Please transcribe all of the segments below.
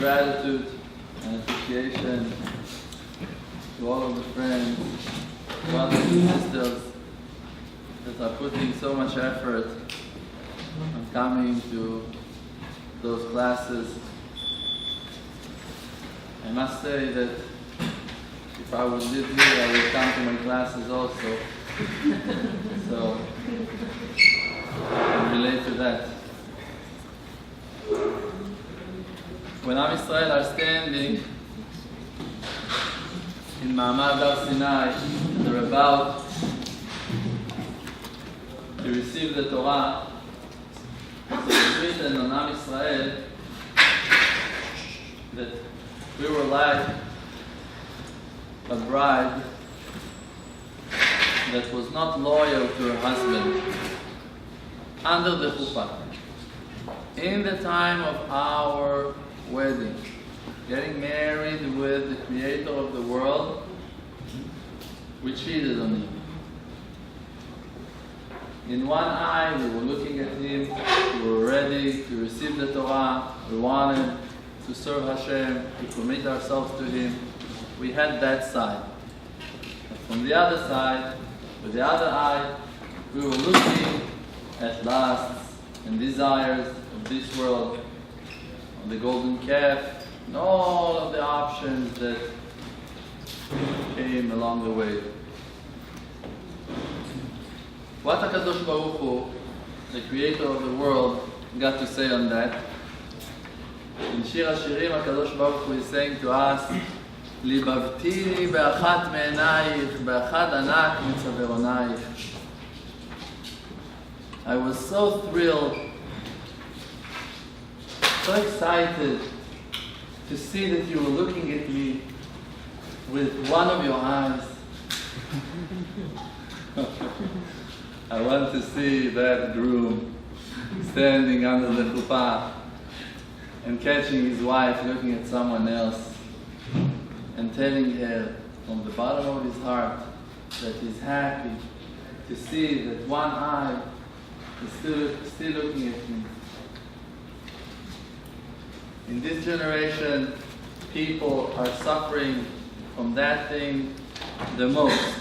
gratitude and appreciation to all of the friends, brothers and sisters that are putting so much effort on coming to those classes. I must say that if I would live here, I would come to my classes also. So I can relate to that. When Am Yisrael are standing in Ma'amad Har Sinai, and they're about to receive the Torah, so it's written on Am Yisrael that we were like a bride that was not loyal to her husband under the chuppah. In the time of our wedding, getting married with the Creator of the world, we cheated on him. In one eye, we were looking at him, we were ready to receive the Torah, we wanted to serve Hashem, to commit ourselves to Him. We had that side. But from the other side, with the other eye, we were looking at lusts and desires of this world, on the golden calf, and all of the options that came along the way. What HaKadosh Baruch Hu, the Creator of the world, got to say on that? In Shir HaShirim, HaKadosh Baruch Hu is saying to us, Libavtini be'achat me'enayich, be'achad anak mitzaveronayich. I was so thrilled, so excited to see that you were looking at me with one of your eyes. I want to see that groom standing under the chuppah and catching his wife looking at someone else and telling her from the bottom of his heart that he's happy to see that one eye is still looking at me. In this generation, people are suffering from that thing the most.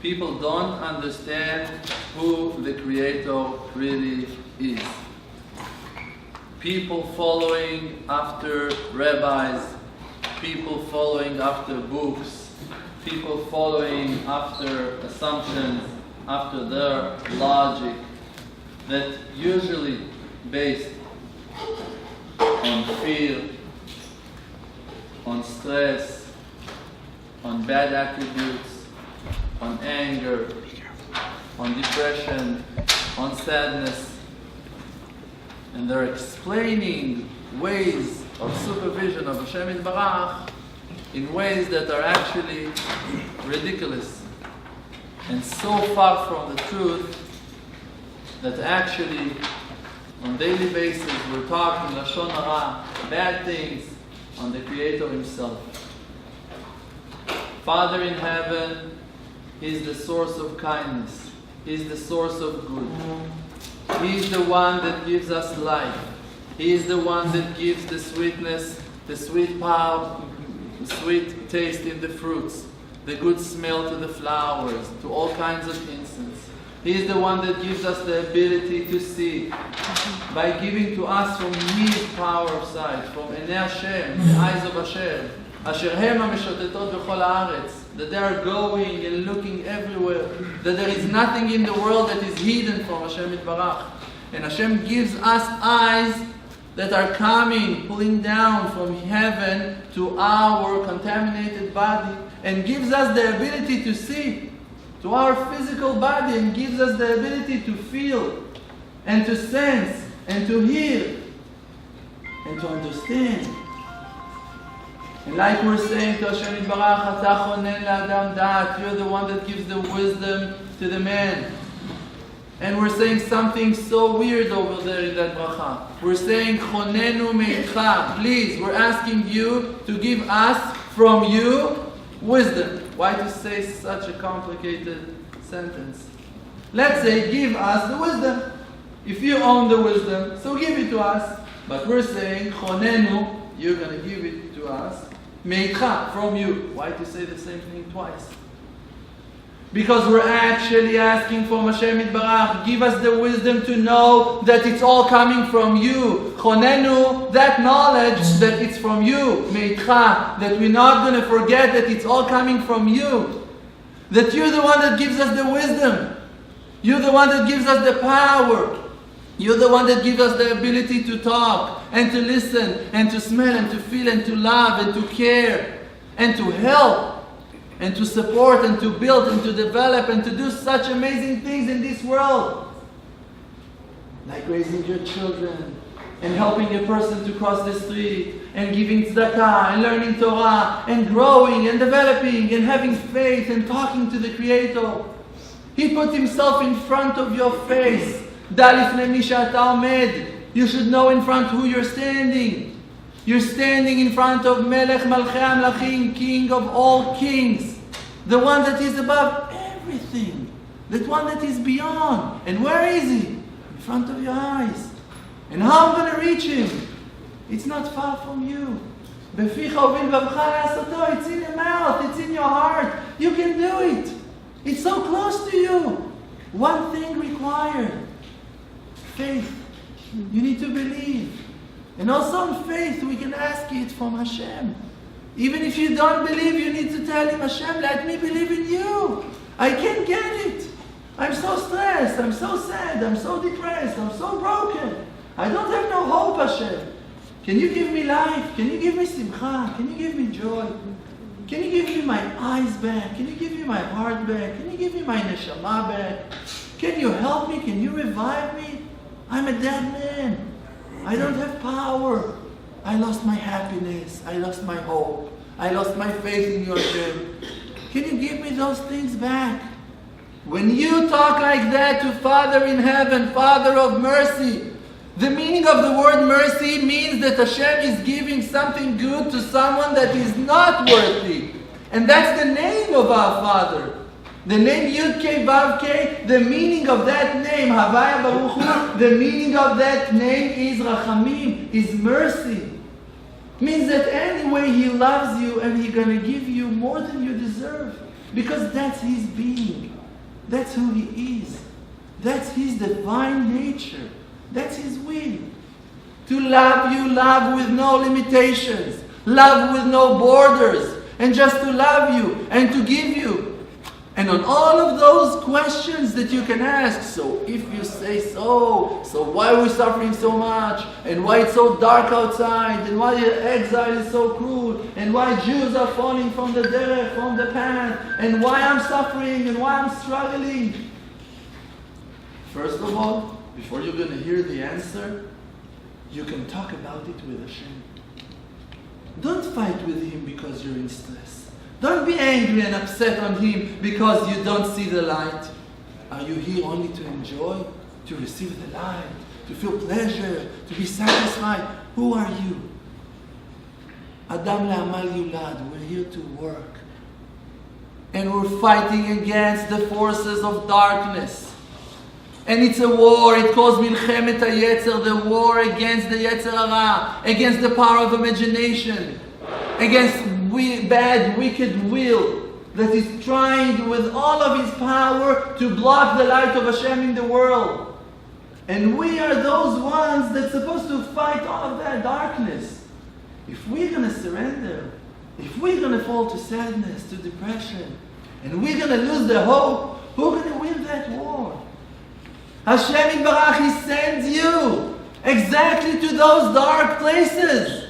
People don't understand who the Creator really is. People following after rabbis, people following after books, people following after assumptions, after their logic, that usually based on fear, on stress, on bad attributes, on anger, on depression, on sadness. And they're explaining ways of supervision of Hashem Yitbarach in ways that are actually ridiculous and so far from the truth that actually on a daily basis we're talking Lashon Hara, bad things on the Creator Himself. Father in heaven, He's the source of kindness. He's the source of good. He's the one that gives us life. He is the one that gives the sweetness, the sweet power, the sweet taste in the fruits, the good smell to the flowers, to all kinds of incense. He is the one that gives us the ability to see by giving to us from His power of sight, from Enei Hashem, the eyes of Hashem, Asher Hema Meshotetot B'chol Haaretz, that they are going and looking everywhere, that there is nothing in the world that is hidden from Hashem Yitbarach. And Hashem gives us eyes that are coming, pulling down from heaven to our contaminated body, and gives us the ability to see to our physical body, and gives us the ability to feel, and to sense, and to hear, and to understand. And like we're saying to Hashem Yitbarach, Atah chonen la'adam da'at, you're the one that gives the wisdom to the man. And we're saying something so weird over there in that bracha. We're saying, Chonenu meitcha, please, we're asking you to give us from you wisdom. Why to say such a complicated sentence? Let's say, give us the wisdom. If you own the wisdom, so give it to us. But we're saying, Chonenu, you're going to give it to us. Meitcha, from you. Why to say the same thing twice? Because we're actually asking for Moshe Mitbarach, give us the wisdom to know that it's all coming from you. Chonenu, that knowledge that it's from you. Meitcha, that we're not going to forget that it's all coming from you. That you're the one that gives us the wisdom. You're the one that gives us the power. You're the one that gives us the ability to talk and to listen and to smell and to feel and to love and to care and to help and to support and to build and to develop and to do such amazing things in this world. Like raising your children and helping a person to cross the street and giving tzedakah and learning Torah and growing and developing and having faith and talking to the Creator. He put Himself in front of your face. Da lifnei mi she'ata omed. You should know in front who you're standing. You're standing in front of Melech Malchei Amlachim, King of all kings. The one that is above everything. The one that is beyond. And where is He? In front of your eyes. And how am I going to reach Him? It's not far from you. Beficha u'bil bavcha la'asato. It's in your mouth. It's in your heart. You can do it. It's so close to you. One thing required. Faith. You need to believe. And also in faith, we can ask it from Hashem. Even if you don't believe, you need to tell Him, Hashem, let me believe in you. I can't get it. I'm so stressed. I'm so sad. I'm so depressed. I'm so broken. I don't have no hope, Hashem. Can you give me life? Can you give me simcha? Can you give me joy? Can you give me my eyes back? Can you give me my heart back? Can you give me my neshama back? Can you help me? Can you revive me? I'm a dead man. I don't have power. I lost my happiness. I lost my hope. I lost my faith in you, Hashem. Can you give me those things back? When you talk like that to Father in heaven, Father of mercy, the meaning of the word mercy means that Hashem is giving something good to someone that is not worthy. And that's the name of our Father. The name Yud-Kei Vav-Kei, the meaning of that name, Havaya Baruch Hu, the meaning of that name is Rachamim, is mercy. Means that anyway He loves you and He's going to give you more than you deserve. Because that's His being. That's who He is. That's His divine nature. That's His will. To love you, love with no limitations. Love with no borders. And just to love you and to give you. And on all of those questions that you can ask, so if you say so why are we suffering so much? And why it's so dark outside? And why the exile is so cruel? And why Jews are falling from the derech, from the path? And why I'm suffering? And why I'm struggling? First of all, before you're going to hear the answer, you can talk about it with Hashem. Don't fight with Him because you're in stress. Don't be angry and upset on Him because you don't see the light. Are you here only to enjoy, to receive the light, to feel pleasure, to be satisfied? Who are you? Adam le'amal yulad. We're here to work. And we're fighting against the forces of darkness. And it's a war. It calls Milchemet HaYetzer, the war against the Yetzer Hara, against the power of imagination, against bad, wicked will that is trying with all of his power to block the light of Hashem in the world. And we are those ones that's supposed to fight all of that darkness. If we're going to surrender, if we're going to fall to sadness, to depression, and we're going to lose the hope, who's going to win that war? Hashem Yitbarach, He sends you exactly to those dark places.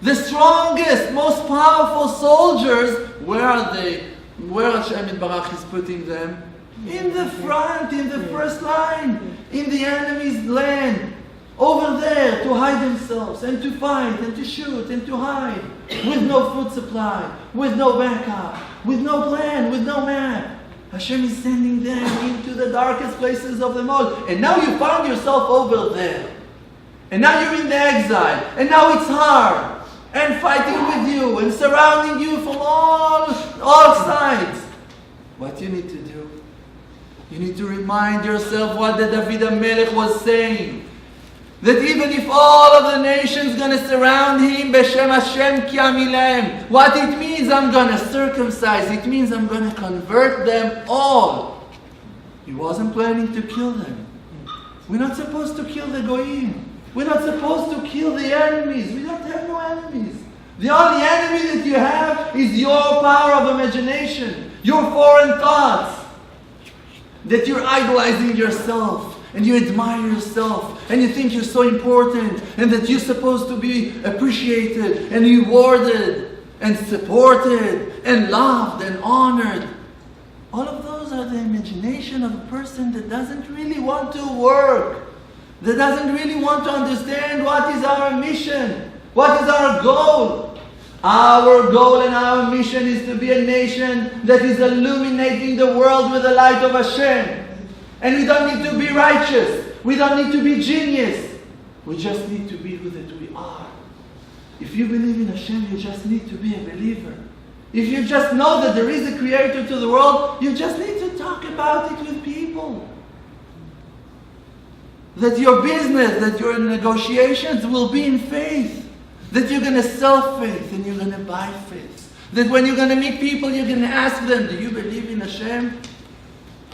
The strongest, most powerful soldiers, where are they? Where Hashem Yitbarach is putting them? In the front, in the first line, in the enemy's land. Over there to hide themselves and to fight and to shoot and to hide. With no food supply, with no backup, with no plan, with no map. Hashem is sending them into the darkest places of them all. And now you found yourself over there. And now you're in the exile. And now it's hard. And fighting with you. And surrounding you from all sides. What you need to do? You need to remind yourself what the David HaMelech was saying. That even if all of the nations going to surround him, B'Shem Hashem ki amilem, what it means, I'm going to circumcise. It means I'm going to convert them all. He wasn't planning to kill them. We're not supposed to kill the goyim. We're not supposed to kill the enemies. We don't have no enemies. The only enemy that you have is your power of imagination, your foreign thoughts. That you're idolizing yourself. And you admire yourself, and you think you're so important, and that you're supposed to be appreciated, and rewarded, and supported, and loved, and honored. All of those are the imagination of a person that doesn't really want to work, that doesn't really want to understand what is our mission, what is our goal. Our goal and our mission is to be a nation that is illuminating the world with the light of Hashem. And we don't need to be righteous. We don't need to be genius. We just need to be who that we are. If you believe in Hashem, you just need to be a believer. If you just know that there is a creator to the world, you just need to talk about it with people. That your business, that your negotiations will be in faith. That you're going to sell faith and you're going to buy faith. That when you're going to meet people, you're going to ask them, do you believe in Hashem?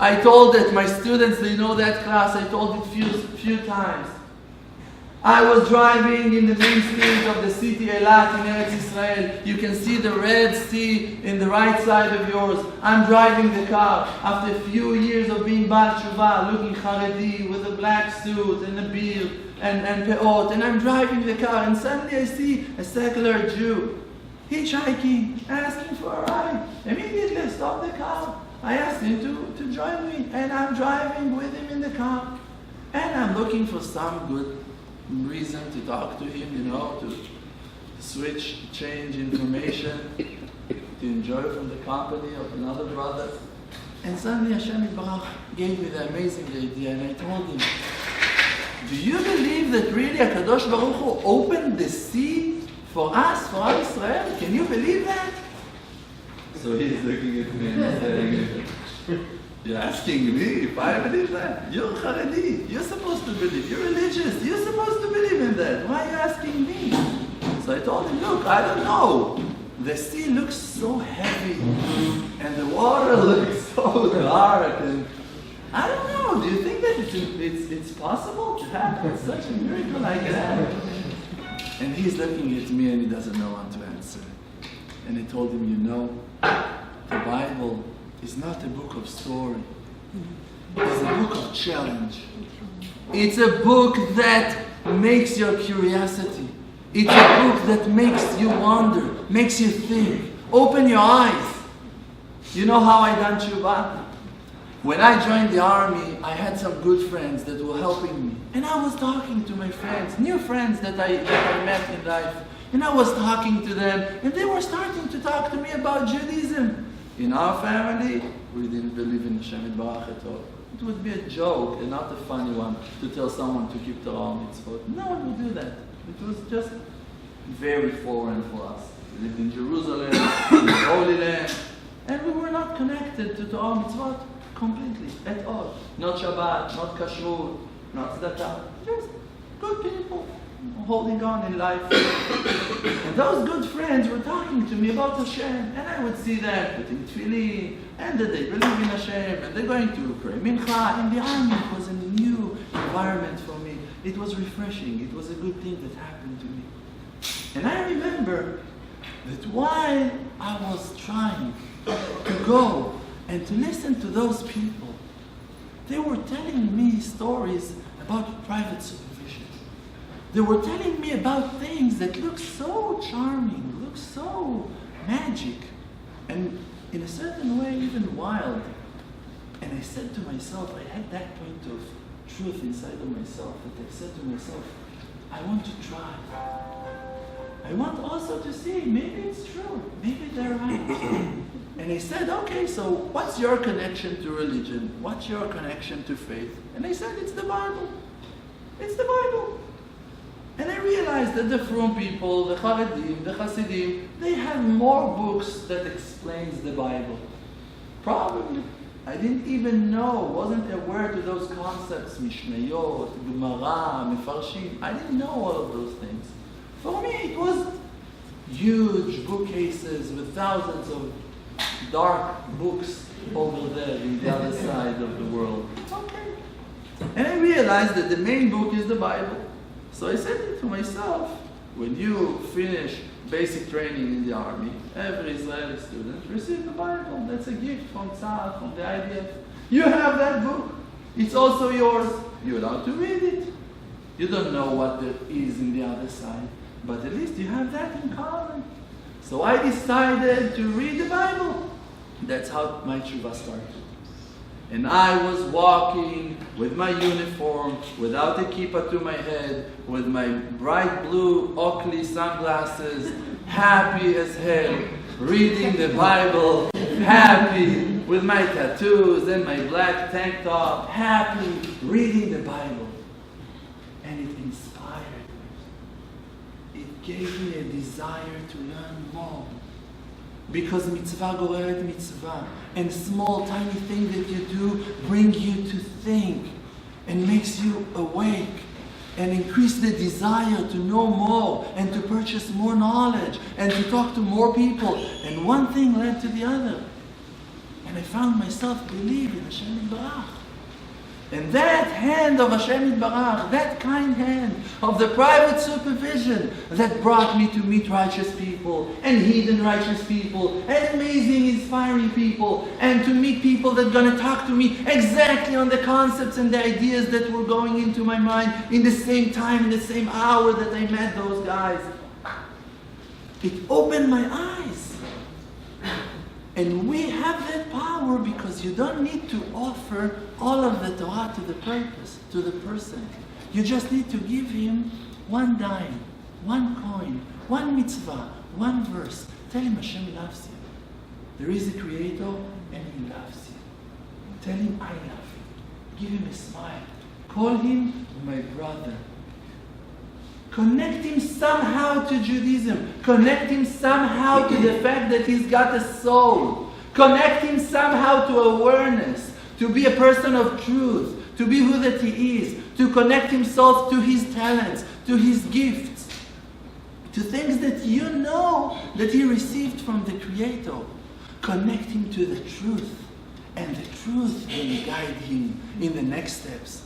I told it, my students, they know that class, I told it few times. I was driving in the main street of the city Eilat in Eretz Israel. You can see the Red Sea in the right side of yours. I'm driving the car after a few years of being Baal Tshuva, looking Haredi with a black suit and a beard and peot, and I'm driving the car and suddenly I see a secular Jew hitchhiking, asking for a ride. Immediately I stop the car. I asked him to join me, and I'm driving with him in the car. And I'm looking for some good reason to talk to him, to change information, to enjoy from the company of another brother. And suddenly Hashem Yitbarach gave me the amazing idea, and I told him, do you believe that really HaKadosh Baruch Hu opened the sea for us, for Am Israel? Can you believe that? So he's looking at me and saying, you're asking me if I believe that? You're Haredi. You're supposed to believe. You're religious. You're supposed to believe in that. Why are you asking me? So I told him, look, I don't know. The sea looks so heavy and the water looks so dark. And I don't know. Do you think that it's possible to happen? Such a miracle like that? And he's looking at me and he doesn't know what to answer. And I told him, the Bible is not a book of story. It's a book of challenge. It's a book that makes your curiosity. It's a book that makes you wonder, makes you think. Open your eyes. You know how I done tshuva? When I joined the army, I had some good friends that were helping me. And I was talking to my friends, new friends that I met in life. And I was talking to them, and they were starting to talk to me about Judaism. In our family, we didn't believe in Hashem Yitbarach at all. It would be a joke and not a funny one to tell someone to keep Torah mitzvot. No one would do that. It was just very foreign for us. We lived in Jerusalem, in the Holy Land, and we were not connected to Torah mitzvot completely, at all. Not Shabbat, not Kashrut, not Tzedakah. Just good people holding on in life. And those good friends were talking to me about Hashem, and I would see them putting tefillin, and that they believe in Hashem, and they're going to pray mincha. In the army, it was a new environment for me. It was refreshing. It was a good thing that happened to me. And I remember that while I was trying to go and to listen to those people, they were telling me stories about private supervision. They were telling me about things that look so charming, look so magic, and in a certain way even wild. And I said to myself, I had that point of truth inside of myself, that I said to myself, I want to try. I want also to see, maybe it's true, maybe they're right. And I said, okay, so what's your connection to religion? What's your connection to faith? And they said, it's the Bible. It's the Bible. And I realized that the Frum people, the Charedim, the Hasidim, they have more books that explains the Bible. Probably. I didn't even know, wasn't aware to those concepts, Mishnayot, Gemara, Mefarshim. I didn't know all of those things. For me, it was huge bookcases with thousands of dark books over there in the other side of the world. Okay. And I realized that the main book is the Bible. So I said to myself, when you finish basic training in the army, every Israeli student receives the Bible. That's a gift from Tzal, from the IDF. You have that book. It's also yours. You're allowed to read it. You don't know what there is in the other side, but at least you have that in common. So I decided to read the Bible. That's how my tshuva started. And I was walking with my uniform, without a kippah to my head, with my bright blue Oakley sunglasses, happy as hell, reading the Bible, happy, with my tattoos and my black tank top, happy, reading the Bible. And it inspired me. It gave me a desire to learn more. Because mitzvah goreret mitzvah, and small tiny thing that you do bring you to think and makes you awake and increase the desire to know more and to purchase more knowledge and to talk to more people. And one thing led to the other. And I found myself believing Hashem Yitbarach. And that hand of Hashem Yitbarach, that kind hand of the private supervision that brought me to meet righteous people and hidden righteous people and amazing, inspiring people, and to meet people that are going to talk to me exactly on the concepts and the ideas that were going into my mind in the same time, in the same hour that I met those guys. It opened my eyes. And we have that power because you don't need to offer all of the Torah to the purpose, to the person. You just need to give him one dime, one coin, one mitzvah, one verse. Tell him Hashem loves you. There is a Creator and He loves you. Tell him I love you. Give him a smile. Call him my brother. Connect him somehow to Judaism. Connect him somehow to the fact that he's got a soul. Connect him somehow to awareness, to be a person of truth, to be who that he is, to connect himself to his talents, to his gifts, to things that you know that he received from the Creator. Connect him to the truth, and the truth will guide him in the next steps.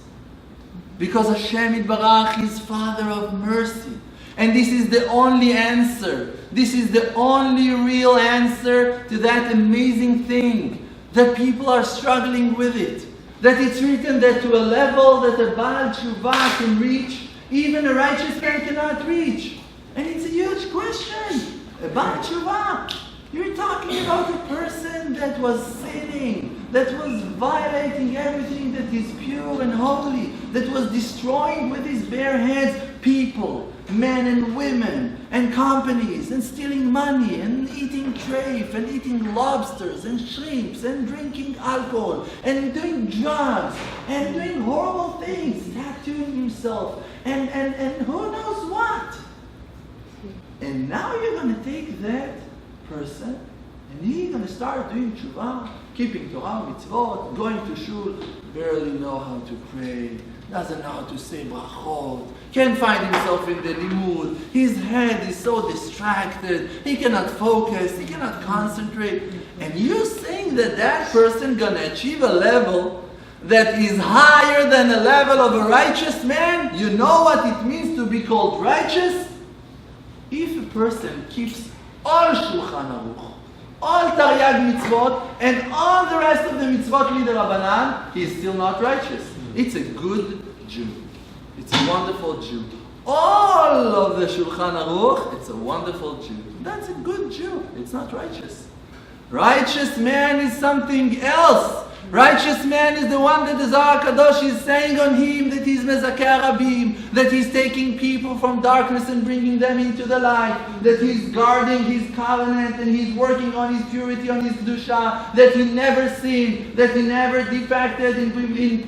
Because Hashem Yitbarach is Father of mercy. And this is the only answer. This is the only real answer to that amazing thing. That people are struggling with it. That it's written that to a level that a Baal Tshuva can reach, even a righteous man cannot reach. And it's a huge question. A Baal Tshuva. You're talking about a person that was sinning, that was violating everything that is pure and holy, that was destroying with his bare hands people, men and women, and companies, and stealing money, and eating treif, and eating lobsters, and shrimps, and drinking alcohol, and doing drugs, and doing horrible things, tattooing himself, and who knows what. And now you're going to take that person, and he's going to start doing tshuva, keeping Torah, mitzvot, going to shul, barely know how to pray, doesn't know how to say brachot, can't find himself in the limud, his head is so distracted, he cannot focus, he cannot concentrate. And you saying that that person going to achieve a level that is higher than the level of a righteous man? You know what it means to be called righteous? If a person keeps all Shulchan Aruch, all Taryag mitzvot, and all the rest of the mitzvot mid'Rabbanan, he is still not righteous. It's a good Jew. It's a wonderful Jew. All of the Shulchan Aruch, it's a wonderful Jew. That's a good Jew. It's not righteous. Righteous man is something else. Righteous man is the one that the Zohar Kadosh is saying on him that he's Mezakeh Rabim, that he's taking people from darkness and bringing them into the light, that he's guarding his covenant and he's working on his purity, on his Kedusha, that he never sinned, that he never defected in Brit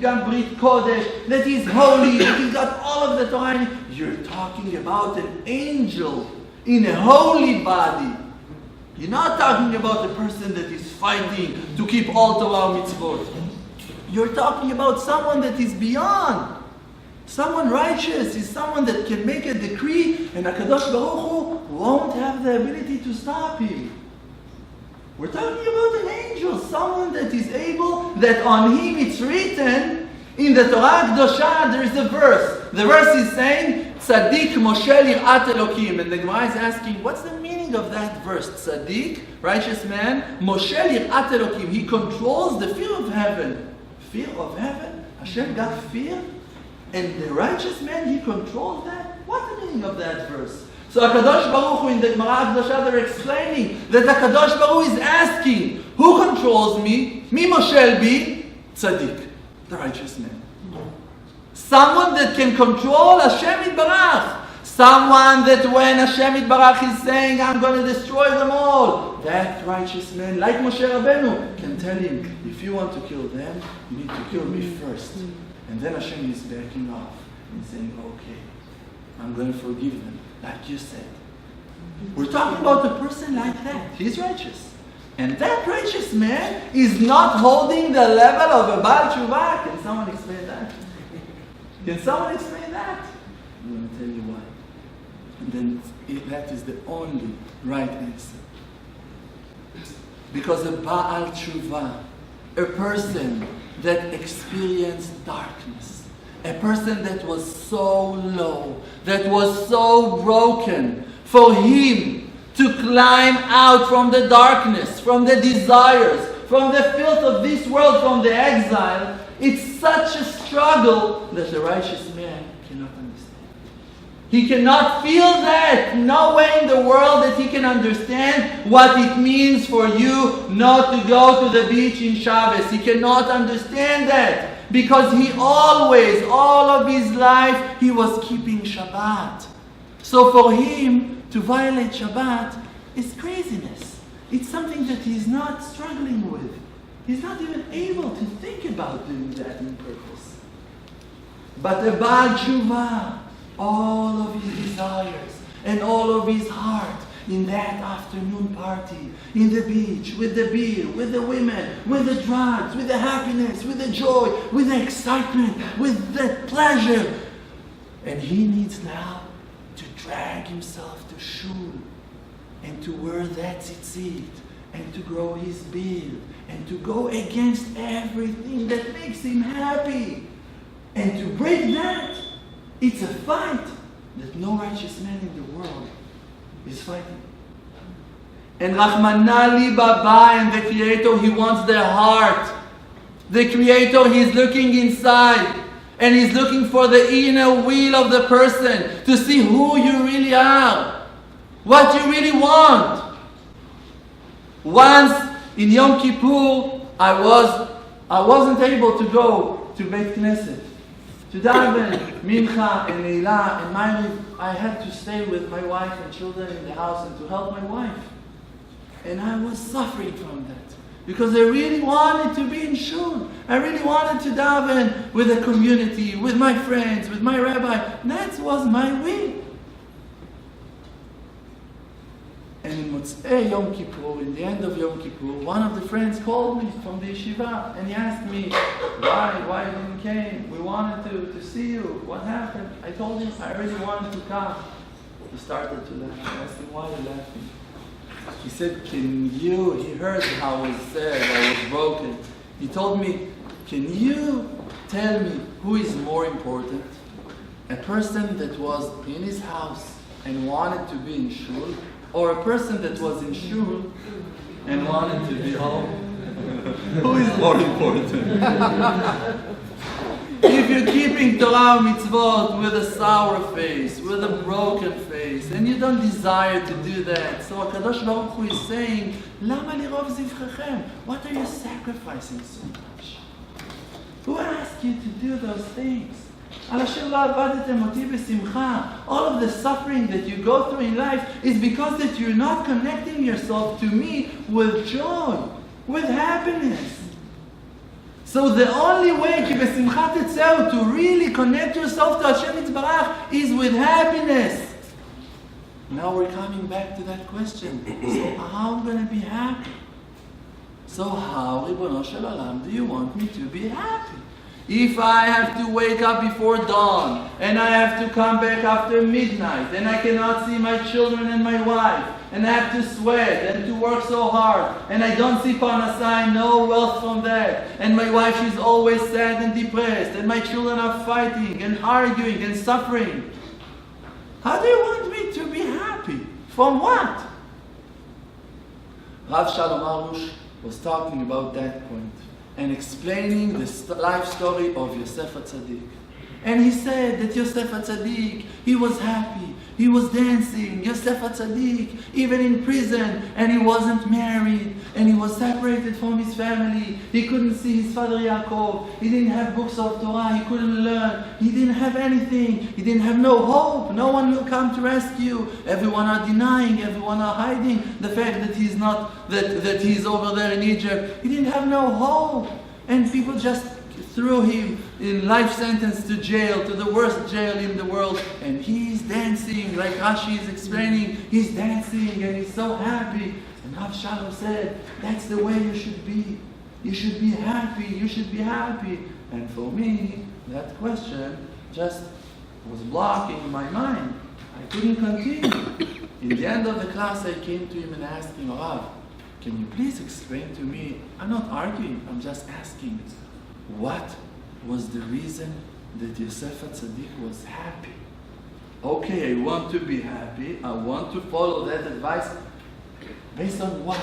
Kodesh, that he's holy, that he's got all of the Torah. You're talking about an angel in a holy body. You're not talking about the person that is fighting to keep all Torah mitzvot. You're talking about someone that is beyond. Someone righteous is someone that can make a decree and HaKadosh Baruch Hu won't have the ability to stop him. We're talking about an angel, someone that is able, that on him it's written, in the Torah Kedosha there is a verse. The verse is saying, Tzaddik Moshe Lirat Elokim. And the Gemara is asking, what's the meaning of that verse? Tzaddik, righteous man, Moshe Lirat Elokim. He controls the fear of heaven. Fear of heaven? Hashem got fear? And the righteous man, he controls that? What's the meaning of that verse? So HaKadosh Baruch Hu in the Gemara Kedosha, they're explaining that HaKadosh Baruch Hu is asking, who controls me? Mi Moshe Bi? Tzaddik, the righteous man. Someone that can control Hashem Yitbarach. Someone that when Hashem Yitbarach is saying, I'm going to destroy them all, that righteous man, like Moshe Rabbeinu, can tell him, if you want to kill them, you need to kill me first. And then Hashem is backing off and saying, okay, I'm going to forgive them, like you said. We're talking about a person like that. He's righteous. And that righteous man is not holding the level of a Baal Tshuva. Can someone explain that? Can someone explain that? I'm going to tell you why. And then that is the only right answer. Because a Baal Tshuva, a person that experienced darkness, a person that was so low, that was so broken, for him to climb out from the darkness, from the desires, from the filth of this world, from the exile, it's such a struggle that the righteous man cannot understand. He cannot feel that. No way in the world that he can understand what it means for you not to go to the beach in Shabbos. He cannot understand that because he always, all of his life, he was keeping Shabbat. So for him to violate Shabbat is craziness. It's something that he's not struggling with. He's not even able to think about doing that in purpose. But a Baal Tshuva, all of his desires and all of his heart in that afternoon party, in the beach, with the beer, with the women, with the drugs, with the happiness, with the joy, with the excitement, with the pleasure. And he needs now to drag himself to shul and to wear that tzitzit and to grow his beard and to go against everything that makes him happy. And to break that, it's a fight that no righteous man in the world is fighting. And Rahmanah li Baba, and the Creator, He wants their heart. The Creator, He's looking inside. And He's looking for the inner will of the person to see who you really are. What you really want. Once in Yom Kippur, I wasn't able to go to Beit Knesset. To daven, Mincha and Neila and Ma'ariv, I had to stay with my wife and children in the house and to help my wife. And I was suffering from that. Because I really wanted to be in shul. I really wanted to daven with the community, with my friends, with my rabbi. That was my will. And in Motzei Yom Kippur, in the end of Yom Kippur, one of the friends called me from the yeshiva and he asked me, why you didn't came? We wanted to see you. What happened? I told him I really wanted to come. He started to laugh. I asked him, why are you laughing? He said, he heard how I was sad, I was broken. He told me, can you tell me who is more important? A person that was in his house and wanted to be in shul, or a person that was in shul and wanted to be home? Who is more important? If you're keeping Torah mitzvot with a sour face, with a broken face, and you don't desire to do that, so HaKadosh Baruch Hu is saying, Lama lirov zivchechem? What are you sacrificing so much? Who asked you to do those things? All of the suffering that you go through in life is because that you're not connecting yourself to me with joy, with happiness. So the only way to really connect yourself to Hashem Yitbarach is with happiness. Now we're coming back to that question. So how am I going to be happy? So how, Ribono Shel Olam, do you want me to be happy? If I have to wake up before dawn, and I have to come back after midnight, and I cannot see my children and my wife, and I have to sweat and to work so hard, and I don't see parnasah, no wealth from that, and my wife is always sad and depressed, and my children are fighting and arguing and suffering. How do you want me to be happy? From what? Rav Shalom Arush was talking about that point and explaining the life story of Yosef HaTzadik. And he said that Yosef HaTzadik, he was happy, he was dancing, Yosef HaTzadik, even in prison, and he wasn't married, and he was separated from his family, he couldn't see his father Yaakov, he didn't have books of Torah, he couldn't learn, he didn't have anything, he didn't have no hope, no one will come to rescue, everyone are denying, everyone are hiding the fact that he's not, that he's over there in Egypt, he didn't have no hope, and people just threw him in life sentence to jail, to the worst jail in the world, and he's dancing, like Rashi is explaining, he's dancing and he's so happy. And Rav Shalom said, that's the way you should be. You should be happy, you should be happy. And for me, that question just was blocking my mind. I couldn't continue. In the end of the class, I came to him and asked him, Rav, can you please explain to me, I'm not arguing, I'm just asking, what was the reason that Yosef HaTzadik was happy? Okay, I want to be happy. I want to follow that advice. Based on what?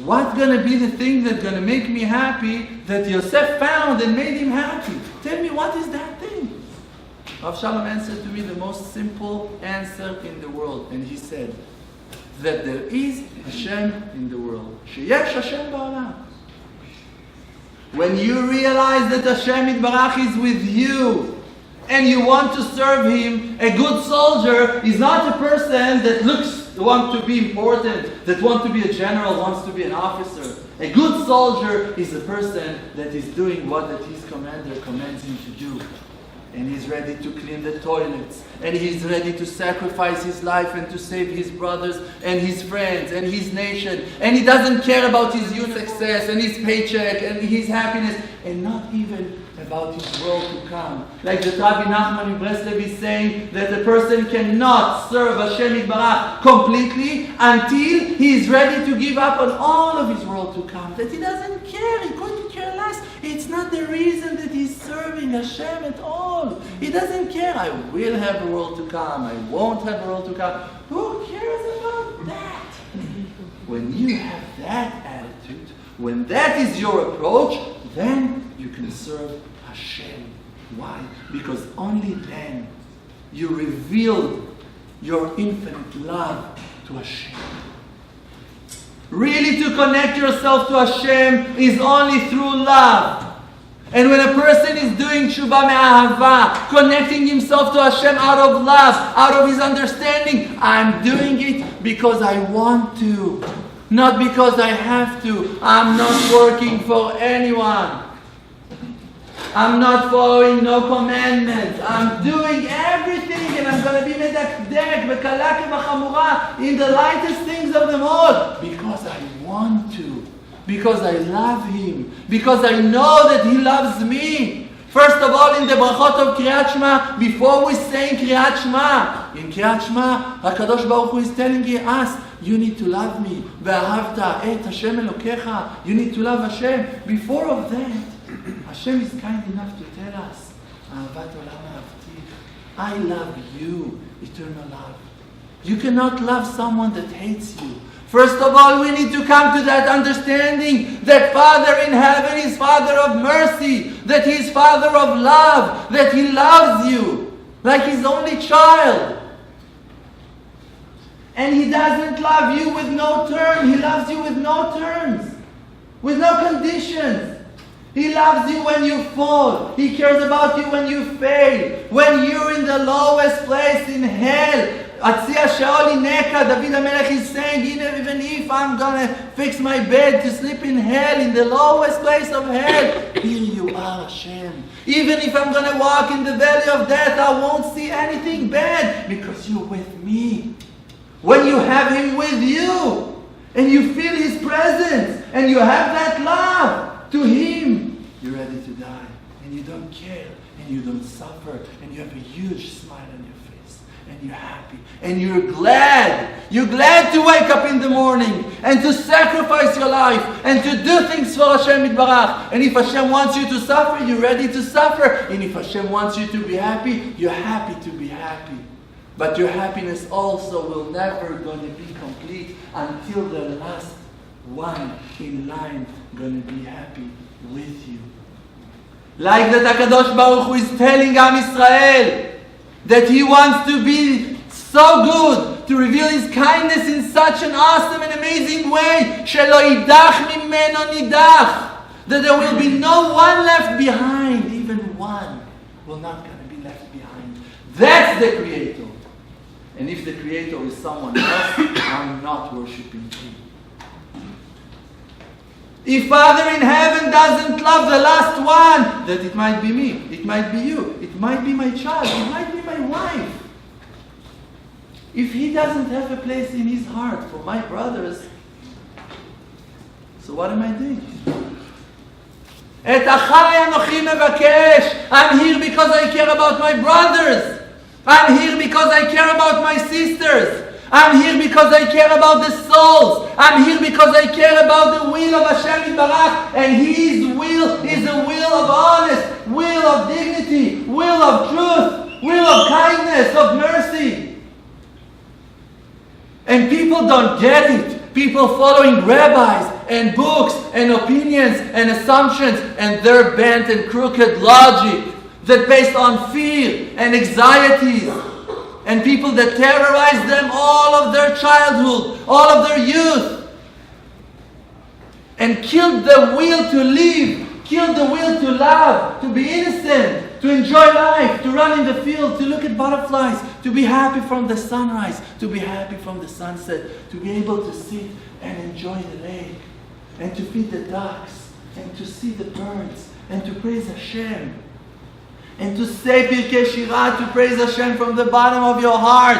What's going to be the thing that's going to make me happy that Yosef found and made him happy? Tell me, what is that thing? Rav Shalom answered to me the most simple answer in the world. And he said that there is Hashem in the world. Sheyesh Hashem ba'olam. When you realize that Hashem Yitbarach is with you and you want to serve Him, a good soldier is not a person that wants to be important, that wants to be a general, wants to be an officer. A good soldier is a person that is doing what that his commander commands him to do. And he's ready to clean the toilets. And he's ready to sacrifice his life and to save his brothers and his friends and his nation. And he doesn't care about his youth success and his paycheck and his happiness. And not even about his world to come. Like the Rabbi Nachman in Breslev is saying that a person cannot serve Hashem Yitbarach completely until he is ready to give up on all of his world to come. That he doesn't care, he couldn't care less. It's not the reason that he's serving Hashem at all. He doesn't care. I will have a world to come. I won't have a world to come. Who cares about that? When you have that attitude, when that is your approach, then you can serve Hashem. Why? Because only then you reveal your infinite love to Hashem. Really to connect yourself to Hashem is only through love. And when a person is doing tshuva me'ahava, connecting himself to Hashem out of love, out of his understanding, I'm doing it because I want to, not because I have to. I'm not working for anyone. I'm not following no commandments. I'm doing everything, and I'm going to be medakdek, v'kalak v'chamura, in the lightest things of them all. Because I want to. Because I love Him. Because I know that He loves me. First of all, in the brachot of Kriyat Shema, before we say Kriyat Shema, in Kriyat Shema, HaKadosh Baruch Hu is telling us, you need to love me. Ve'ahavta et Hashem Elokecha. You need to love Hashem. Before of that, Hashem is kind enough to tell us, Ahavat olam ahavti. I love you, eternal love. You cannot love someone that hates you. First of all, we need to come to that understanding that Father in heaven is Father of mercy, that He is Father of love, that He loves you like His only child. And He doesn't love you with no term. He loves you with no terms, with no conditions. He loves you when you fall. He cares about you when you fail. When you're in the lowest place in hell, Atzia Sheoli Neka, David HaMelech is saying, even if I'm going to fix my bed to sleep in hell, in the lowest place of hell, here you are, Hashem. Even if I'm going to walk in the valley of death, I won't see anything bad because you're with me. When you have Him with you, and you feel His presence, and you have that love to Him, you're ready to die, and you don't care, and you don't suffer, and you have a huge smile on your face, and you're happy, and you're glad. You're glad to wake up in the morning, and to sacrifice your life, and to do things for Hashem Yitbarach. And if Hashem wants you to suffer, you're ready to suffer. And if Hashem wants you to be happy, you're happy to be happy. But your happiness also will never going to be complete until the last one in line going to be happy with you. Like that HaKadosh Baruch Hu is telling Am Yisrael that He wants to be so good, to reveal His kindness in such an awesome and amazing way, shelo idach mimeno nidach, that there will be no one left behind, even one will not going to be left behind. That's the Creator. And if the Creator is someone else, I'm not worshiping Him. If Father in heaven doesn't love the last one, that it might be me, it might be you, it might be my child, it might be my wife. If He doesn't have a place in His heart for my brothers, so what am I doing? Et achai anochi mevakesh. I'm here because I care about my brothers. I'm here because I care about my sisters. I'm here because I care about the souls. I'm here because I care about the will of Hashem Yitbarach. And His will is a will of honest, will of dignity, will of truth, will of kindness, of mercy. And people don't get it. People following rabbis and books and opinions and assumptions and their bent and crooked logic that based on fear and anxieties, and people that terrorize them all of their childhood, all of their youth, and killed the will to live, killed the will to love, to be innocent, to enjoy life, to run in the field, to look at butterflies, to be happy from the sunrise, to be happy from the sunset, to be able to sit and enjoy the lake, and to feed the ducks, and to see the birds, and to praise Hashem. And to say Pirkei Shirah, to praise Hashem from the bottom of your heart.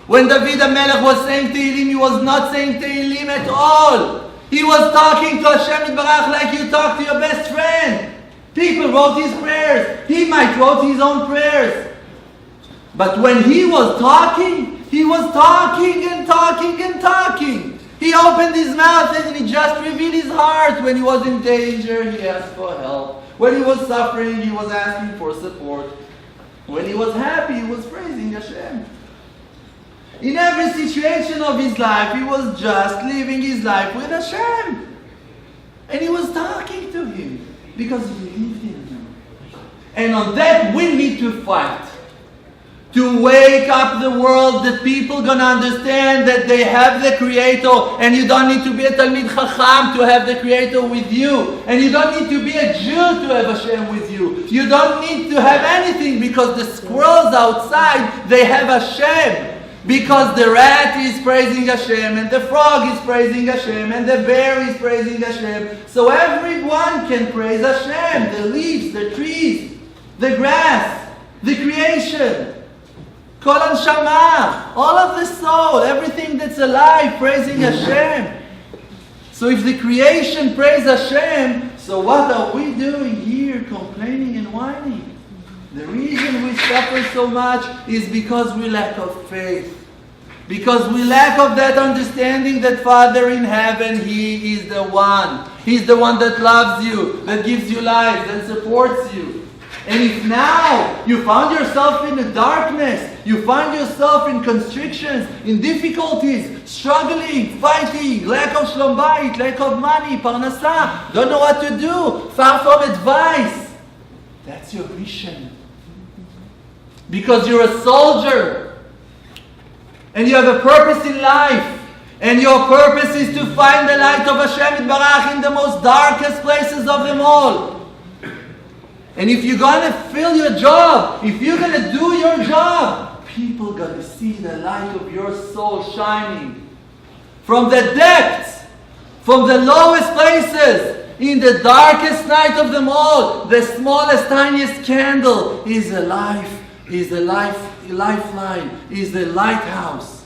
When David HaMelech was saying Tehillim, he was not saying Tehillim at all. He was talking to Hashem Yitbarach like you talk to your best friend. People wrote his prayers. He might wrote his own prayers. But when he was talking and talking and talking. He opened his mouth and he just revealed his heart. When he was in danger, he asked for help. When he was suffering, he was asking for support. When he was happy, he was praising Hashem. In every situation of his life, he was just living his life with Hashem. And he was talking to Him because he believed in Him. And on that, we need to fight. To wake up the world, that people gonna understand that they have the Creator, and you don't need to be a Talmid Chacham to have the Creator with you, and you don't need to be a Jew to have Hashem with you. You don't need to have anything, because the squirrels outside, they have Hashem. Because the rat is praising Hashem, and the frog is praising Hashem, and the bear is praising Hashem. So everyone can praise Hashem. The leaves, the trees, the grass, the creation. Kol Anshama, all of the soul, everything that's alive, praising Hashem. So if the creation praise Hashem, so what are we doing here, complaining and whining? The reason we suffer so much is because we lack of faith. Because we lack of that understanding that Father in heaven, He is the one. He's the one that loves you, that gives you life, that supports you. And if now you found yourself in the darkness, you find yourself in constrictions, in difficulties, struggling, fighting, lack of shlom bayit, lack of money, parnasa, don't know what to do, far from advice, that's your mission. Because you're a soldier, and you have a purpose in life, and your purpose is to find the light of Hashem Yitbarach in the most darkest places of them all. And if you're going to fill your job, if you're going to do your job, people gonna see the light of your soul shining from the depths, from the lowest places, in the darkest night of them all. The smallest, tiniest candle is a life, is a lifeline, is a lighthouse,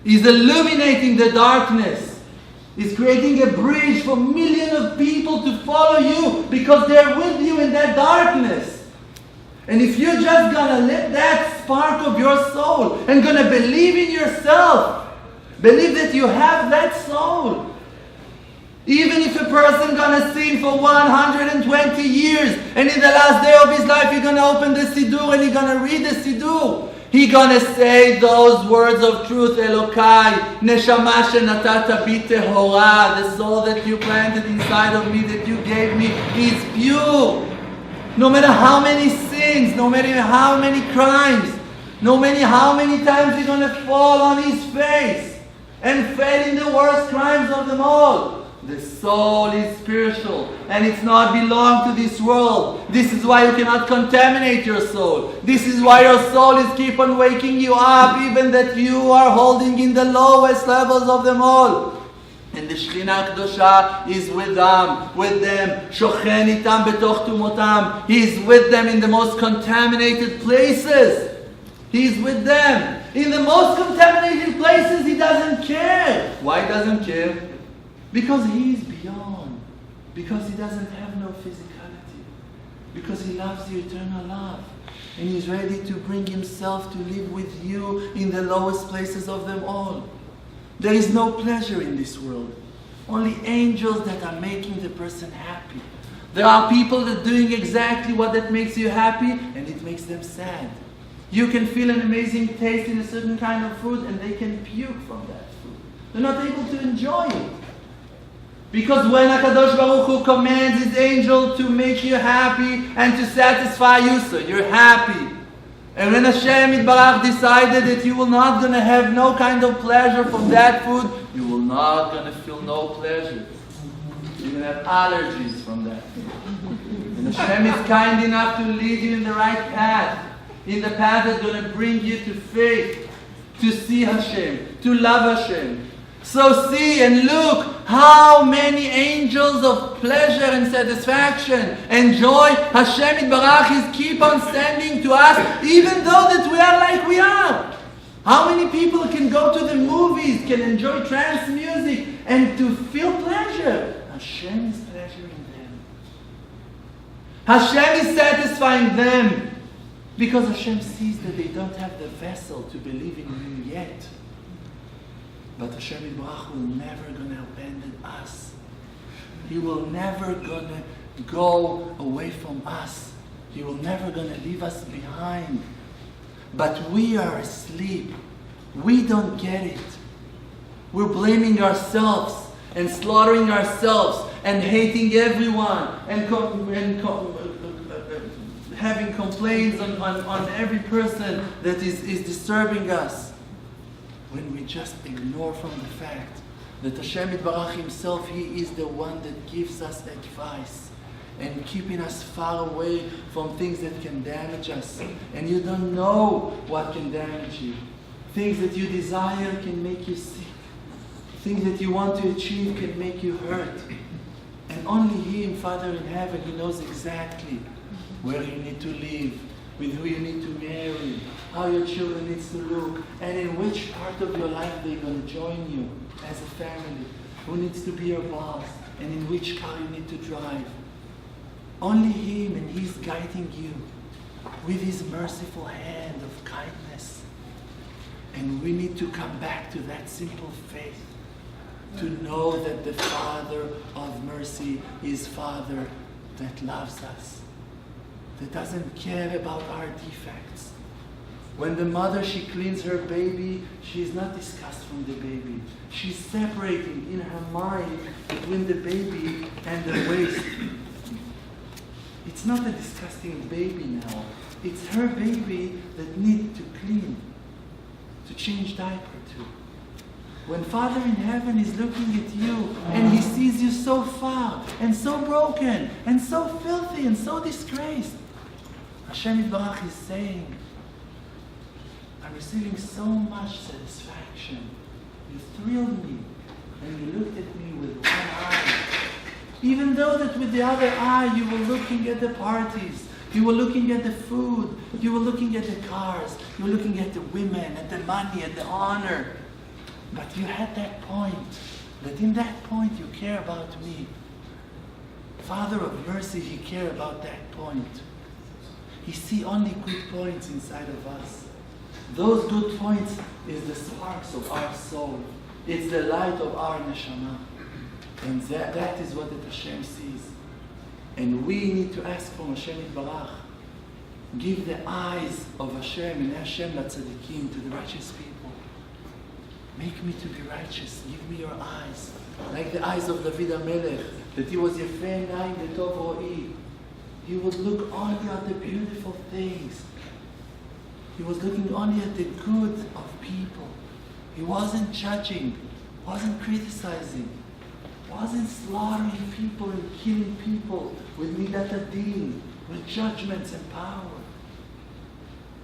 is illuminating the darkness, is creating a bridge for millions of people to follow you because they're with you in that darkness. And if you're just gonna let that spark of your soul and gonna believe in yourself, believe that you have that soul. Even if a person gonna sin for 120 years and in the last day of his life he's gonna open the Siddur and he's gonna read the Siddur, he's gonna say those words of truth, Elokai, Neshama shenatata bi tehora, the soul that you planted inside of me, that you gave me, is pure. No matter how many sins, no matter how many crimes, no matter how many times he's gonna fall on his face and fail in the worst crimes of them all, the soul is spiritual and it's not belong to this world. This is why you cannot contaminate your soul. This is why your soul is keep on waking you up, even that you are holding in the lowest levels of them all. And the Shekhinah Kedosha is with them, Shochen itam betoch tumotam. He is with them in the most contaminated places. He is with them. In the most contaminated places, he doesn't care. Why doesn't care? Because he is beyond. Because he doesn't have no physicality. Because he loves you eternal love. And he's ready to bring himself to live with you in the lowest places of them all. There is no pleasure in this world. Only angels that are making the person happy. There are people that are doing exactly what that makes you happy and it makes them sad. You can feel an amazing taste in a certain kind of food and they can puke from that food. They're not able to enjoy it. Because when HaKadosh Baruch Hu commands his angel to make you happy and to satisfy you, so you're happy. And when Hashem Yitbarach decided that you will not going to have no kind of pleasure from that food, you will not going to feel no pleasure. You're going to have allergies from that. And Hashem is kind enough to lead you in the right path. In the path that's going to bring you to faith, to see Hashem, to love Hashem. So see and look how many angels of pleasure and satisfaction and joy Hashem Yitbarach is keep on sending to us, even though that we are like we are. How many people can go to the movies, can enjoy trance music and to feel pleasure? Hashem is pleasuring them. Hashem is satisfying them because Hashem sees that they don't have the vessel to believe in Him yet. But Hashem Yitbarach will never gonna abandon us. He will never gonna go away from us. He will never gonna leave us behind. But we are asleep. We don't get it. We're blaming ourselves and slaughtering ourselves and hating everyone and having complaints on every person that is disturbing us. When we just ignore from the fact that Hashem Yitbarach Himself, He is the one that gives us advice and keeping us far away from things that can damage us. And you don't know what can damage you. Things that you desire can make you sick. Things that you want to achieve can make you hurt. And only Him, Father in heaven, He knows exactly where you need to live, with who you need to marry, how your children needs to look, and in which part of your life they're going to join you as a family, who needs to be your boss, and in which car you need to drive. Only Him, and He's guiding you with His merciful hand of kindness. And we need to come back to that simple faith, to know that the Father of mercy is Father that loves us, that doesn't care about our defects. When the mother, she cleans her baby, she's not disgusted from the baby. She's separating in her mind between the baby and the waste. It's not a disgusting baby now. It's her baby that needs to clean, to change diaper to. When Father in heaven is looking at you and He sees you so far and so broken and so filthy and so disgraced, Hashem Yitbarach is saying, I'm receiving so much satisfaction. You thrilled me. And you looked at me with one eye. Even though that with the other eye you were looking at the parties, you were looking at the food, you were looking at the cars, you were looking at the women, at the money, at the honor. But you had that point, that in that point you care about me. Father of mercy, He cares about that point. He sees only good points inside of us. Those good points is the sparks of our soul. It's the light of our neshama. And that is what the Hashem sees. And we need to ask from Hashem Yitbarach. Give the eyes of Hashem and Hashem Tzadikim to the righteous people. Make me to be righteous. Give me your eyes. Like the eyes of David HaMelech, that he was Yefei Naim V'Tov Ro'i. He would look only at the beautiful things. He was looking only at the good of people. He wasn't judging, wasn't criticizing, wasn't slaughtering people and killing people with midat hadin, with judgments and power.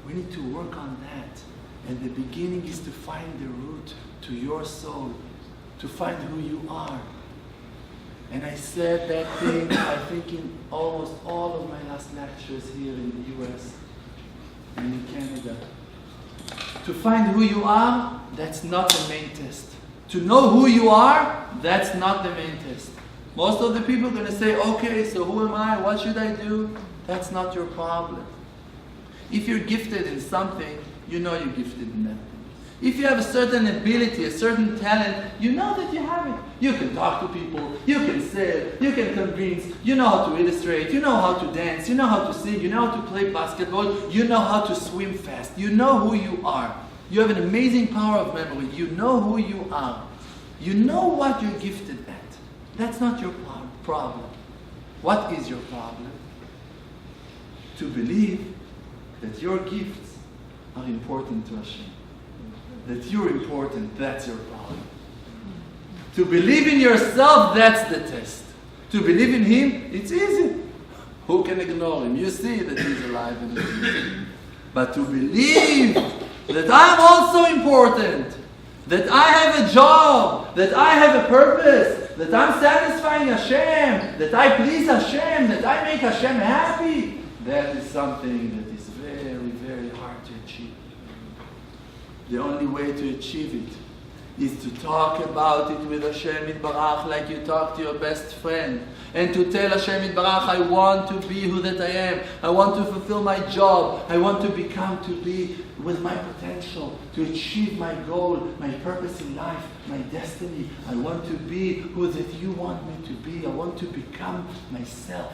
We need to work on that. And the beginning is to find the root to your soul, to find who you are. And I said that thing, I think, in almost all of my last lectures here in the US and in Canada. To find who you are, that's not the main test. To know who you are, that's not the main test. Most of the people are going to say, okay, so who am I? What should I do? That's not your problem. If you're gifted in something, you know you're gifted in that thing. If you have a certain ability, a certain talent, you know that you have it. You can talk to people, you can sell, you can convince, you know how to illustrate, you know how to dance, you know how to sing, you know how to play basketball, you know how to swim fast. You know who you are. You have an amazing power of memory. You know who you are. You know what you're gifted at. That's not your problem. What is your problem? To believe that your gifts are important to Hashem. That you're important, that's your problem. To believe in yourself, that's the test. To believe in Him, it's easy. Who can ignore Him? You see that He's alive and He's easy. But to believe that I'm also important, that I have a job, that I have a purpose, that I'm satisfying Hashem, that I please Hashem, that I make Hashem happy, that is something that is very, very hard to achieve. The only way to achieve it is to talk about it with Hashem Yitbarach like you talk to your best friend. And to tell Hashem Yitbarach, I want to be who that I am. I want to fulfill my job. I want to become to be with my potential, to achieve my goal, my purpose in life, my destiny. I want to be who that you want me to be. I want to become myself.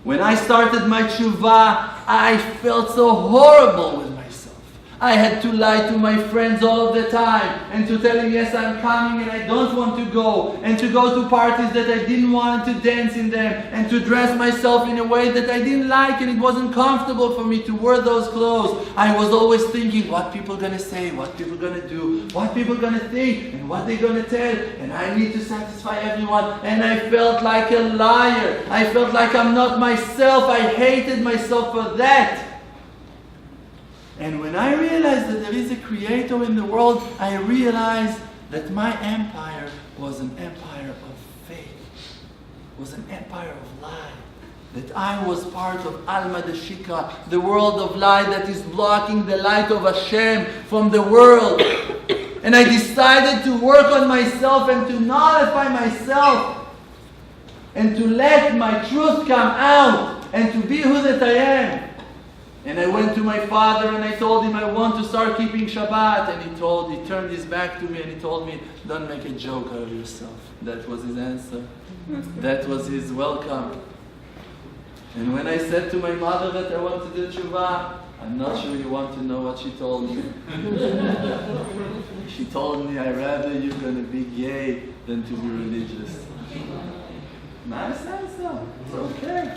When I started my tshuva, I felt so horrible with myself. I had to lie to my friends all of the time and to tell them, yes, I'm coming and I don't want to go, and to go to parties that I didn't want to dance in them, and to dress myself in a way that I didn't like and it wasn't comfortable for me to wear those clothes. I was always thinking what people are going to say, what people are going to do, what people are going to think, and what they're going to tell, and I need to satisfy everyone. And I felt like a liar. I felt like I'm not myself. I hated myself for that. And when I realized that there is a creator in the world, I realized that my empire was an empire of fake, was an empire of lie. That I was part of Alma Deshika, the world of lie that is blocking the light of Hashem from the world. And I decided to work on myself and to nullify myself and to let my truth come out and to be who that I am. And I went to my father and I told him I want to start keeping Shabbat. And he turned his back to me and he told me, don't make a joke out of yourself. That was his answer. That was his welcome. And when I said to my mother that I want to do Tshuva, I'm not sure you want to know what she told me. She told me, I'd rather you're going to be gay than to be religious. Nice answer. It's okay.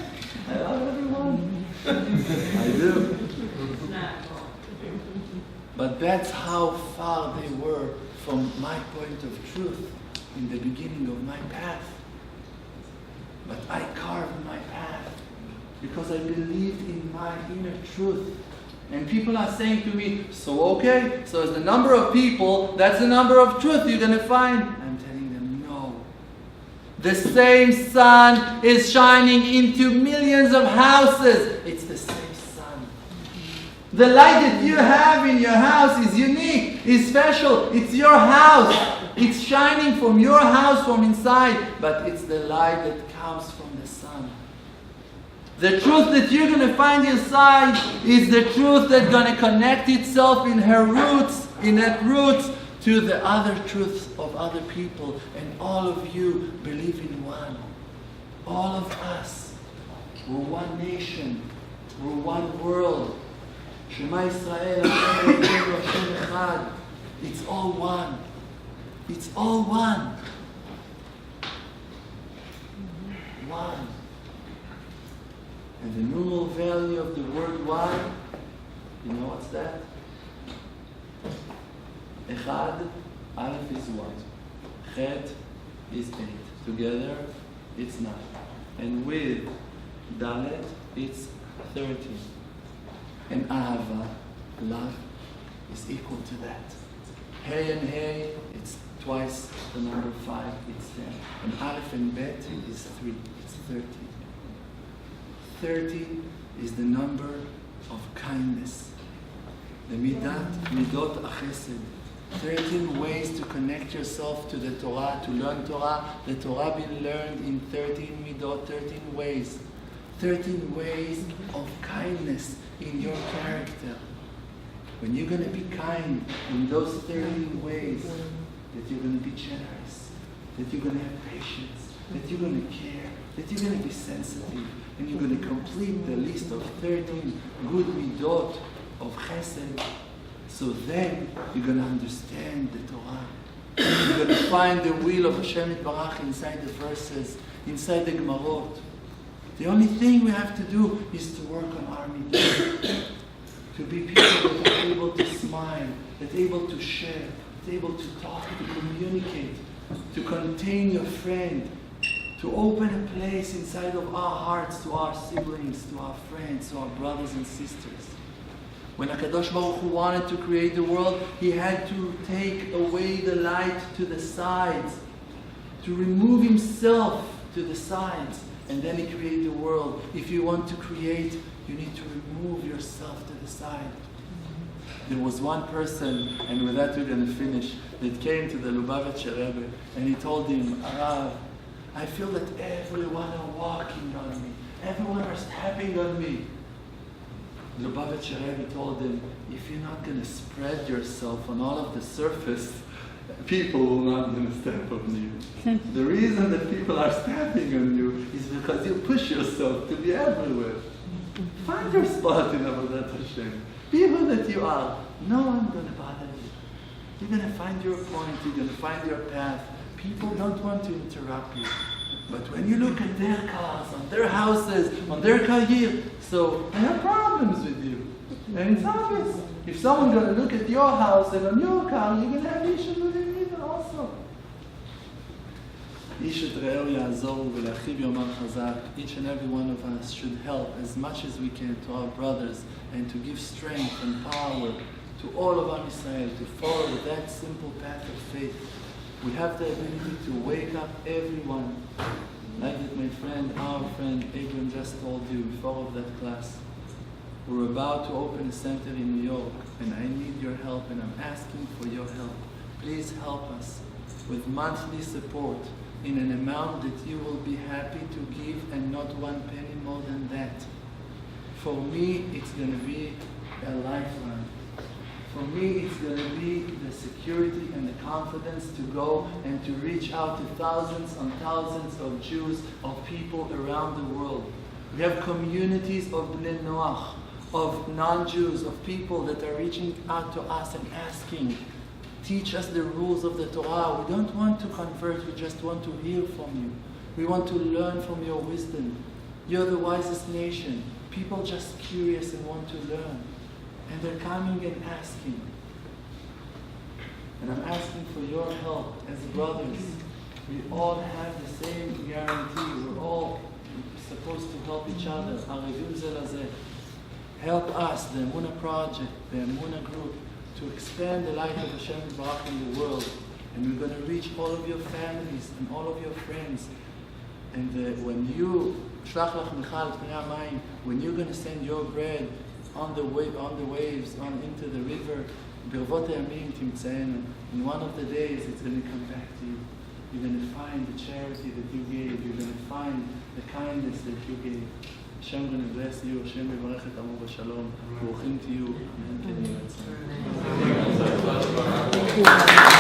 I love everyone. I do. But that's how far they were from my point of truth in the beginning of my path. But I carved my path because I believed in my inner truth And people are saying to me, so okay, so as the number of people, that's the number of truth you're going to find. I'm telling them, no. The same sun is shining into millions of houses. It's the same sun. The light that you have in your house is unique, is special. It's your house. It's shining from your house from inside, but it's the light that comes from the sun. The truth that you're going to find inside is the truth that's going to connect itself in her roots, to the other truths of other people. And all of you believe in one. All of us. We're one nation. We're one world. Shema Yisrael, Hashem Elokeinu, Hashem Echad. It's all one. It's all one. One. And the numeral value of the word one, you know what's that? Echad, Aleph is 1. Chet is 8. Together, it's 9. And with Dalet, it's 13. And Ahava, love, is equal to that. Hey and Hey, it's twice the number 5, it's 10. And Aleph and Bet is 3, it's 13. 30 is the number of kindness. The midot achesed. 13 ways to connect yourself to the Torah, to learn Torah. The Torah being learned in 13 midot, 13 ways. 13 ways of kindness in your character. When you're going to be kind in those 13 ways, that you're going to be generous, that you're going to have patience, that you're going to care, that you're going to be sensitive, and you're going to complete the list of 13 good midot of chesed. So then you're going to understand the Torah. You're going to find the will of Hashem Yitbarach inside the verses, inside the Gemarot. The only thing we have to do is to work on our midot. To be people that are able to smile, that are able to share, that are able to talk, to communicate, to contain your friend, to open a place inside of our hearts to our siblings, to our friends, to our brothers and sisters. When HaKadosh Baruch Hu wanted to create the world, He had to take away the light to the sides, to remove Himself to the sides, and then He created the world. If you want to create, you need to remove yourself to the side. There was one person, and with that we're going to finish, that came to the Lubavitcher Rebbe, and he told him, Arav, I feel that everyone are walking on me. Everyone are stepping on me. Lubavitcher Rebbe told him, if you're not going to spread yourself on all of the surface, people will not going to step on you. The reason that people are stepping on you is because you push yourself to be everywhere. Find your spot in Avodat Hashem. Be who that you are. No one's going to bother you. You're going to find your point. You're going to find your path. People don't want to interrupt you. But when you look at their cars, on their houses, on their career, so they have problems with you. And it's obvious. If someone's going to look at your house and on your car, you're going to have issues with him even also. Each and every one of us should help as much as we can to our brothers and to give strength and power to all of Am Yisrael to follow that simple path of faith. We have the ability to wake up everyone. Like that my friend, our friend, Adrian just told you before of that class. We're about to open a center in New York and I need your help and I'm asking for your help. Please help us with monthly support in an amount that you will be happy to give and not one penny more than that. For me, it's going to be a lifeline. For me, it's going to be the security and the confidence to go and to reach out to thousands and thousands of Jews, of people around the world. We have communities of Bnei Noach, of non-Jews, of people that are reaching out to us and asking, teach us the rules of the Torah. We don't want to convert, we just want to hear from you. We want to learn from your wisdom. You're the wisest nation. People just curious and want to learn. And they're coming and asking. And I'm asking for your help as brothers. We all have the same guarantee. We're all supposed to help each other. help us, the Emunah project, the Emunah group, to expand the light of Hashem Baruch in the world. And we're going to reach all of your families and all of your friends. And when you, Shlach Lach Michal Pnei Hamayim, when you're going to send your bread on the waves, into the river, Birvot Yamim Timtzeenu, in one of the days it's going to come back to you. You're going to find the charity that you gave. You're going to find the kindness that you gave. Hashem going to bless you. Hashem Yivarech et Amo B'Shalom. B'ruchim to you. Amen.